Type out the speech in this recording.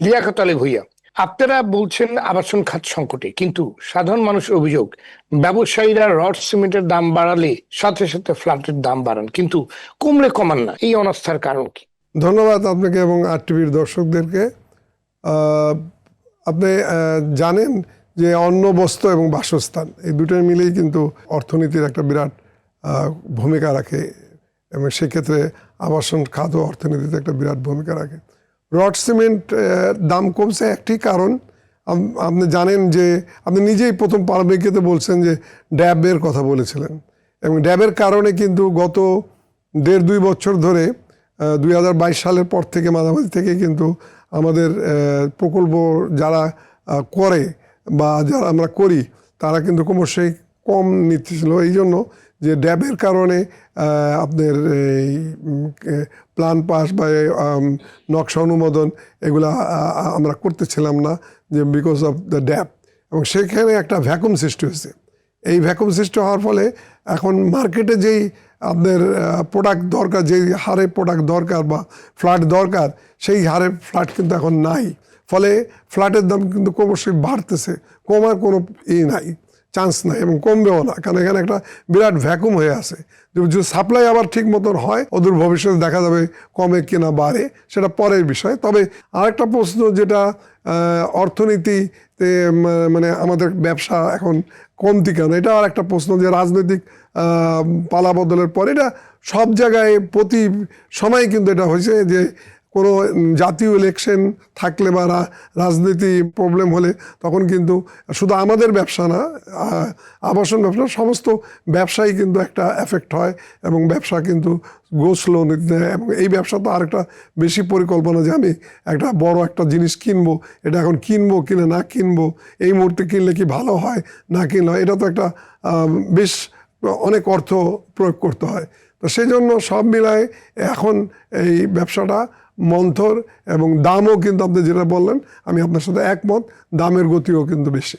লিয়াকত আলী ভূঁইয়া, আপনারা বলছেন আবাসন খাত সংকটে, কিন্তু সাধারণ মানুষের অভিযোগ ব্যবসায়ীরা রড সিমেন্টের দাম বাড়ালে সাথে সাথে ফ্ল্যাটের দাম বাড়ান, কিন্তু কমলে কমান না। এই অনাস্থার কারণ কি? ধন্যবাদ আপনাকে এবং আরটিভির দর্শকদেরকে। আপনি জানেন যে অন্ন, বস্ত্র এবং বাসস্থান এই দুটোর মিলেই কিন্তু অর্থনীতির একটা বিরাট ভূমিকা রাখে, এবং সেক্ষেত্রে আবাসন খাতও অর্থনীতিতে একটা বিরাট ভূমিকা রাখে। রড সিমেন্ট দাম কমছে একটি কারণ, আপনি জানেন যে আপনি নিজেই প্রথম প্রারম্ভিকতে বলছেন যে ড্যাবের কথা বলেছিলেন, এবং ড্যাবের কারণে কিন্তু গত 1.5-2 বছর ধরে 2022 সালের পর থেকে মাঝামাঝি থেকে কিন্তু আমাদের প্রকল্প যারা করে বা যারা আমরা করি তারা কিন্তু ক্রমশই কম নিচ্ছিল, এই জন্য যে ড্যাবের কারণে আপনার এই প্ল্যান পাস বা নকশা অনুমোদন এগুলা আমরা করতেছিলাম না, যে বিকজ অফ দ্য ড্যাব, এবং সেখানে একটা ভ্যাকুম সৃষ্টি হয়েছে। এই ভ্যাকুম সৃষ্টি হওয়ার ফলে এখন মার্কেটে যেই আপনার প্রোডাক্ট দরকার, যেই হারে প্রোডাক্ট দরকার বা ফ্ল্যাট দরকার, সেই হারে ফ্ল্যাট কিন্তু এখন নাই। ফলে ফ্ল্যাটের দাম কিন্তু ক্রমশই বাড়তেছে, কমার কোনো নাই, চান্স নাই, এবং কমবেও না, কারণ এখানে একটা বিরাট ভ্যাকুম হয়ে আছে। যদি সাপ্লাই আবার ঠিক মতন হয়, অদূর ভবিষ্যতে দেখা যাবে কমে কিনা বাড়ে, সেটা পরের বিষয়। তবে আরেকটা প্রশ্ন, যেটা অর্থনীতিতে মানে আমাদের ব্যবসা এখন কমতি কেন, এটা আর একটা প্রশ্ন, যে রাজনৈতিক পালা বদলের পর এটা সব জায়গায় প্রতি সময় কিন্তু এটা হয়েছে, যে কোনো জাতীয় ইলেকশন থাকলে বা রাজনীতি প্রবলেম হলে তখন কিন্তু শুধু আমাদের ব্যবসা না, আবাসন ব্যবসা, সমস্ত ব্যবসায়ী কিন্তু একটা এফেক্ট হয়, এবং ব্যবসা কিন্তু গো স্লো নিতে দেয়। এবং এই ব্যবসা তো আরেকটা বেশি পরিকল্পনা, যে আমি একটা বড় একটা জিনিস কিনবো, এটা এখন কিনবো কিনা না কিনবো, এই মুহূর্তে কিনলে কি ভালো হয় না কিনলে হয়, এটা তো একটা বেশ অনেক অর্থ প্রয়োগ করতে হয়। তো সেই জন্য সব মিলায় এখন এই ব্যবসাটা মন্থর, এবং দামও কিন্তু আপনি যেটা বললেন আমি আপনার সাথে একমত, দামের গতিও কিন্তু বেশি।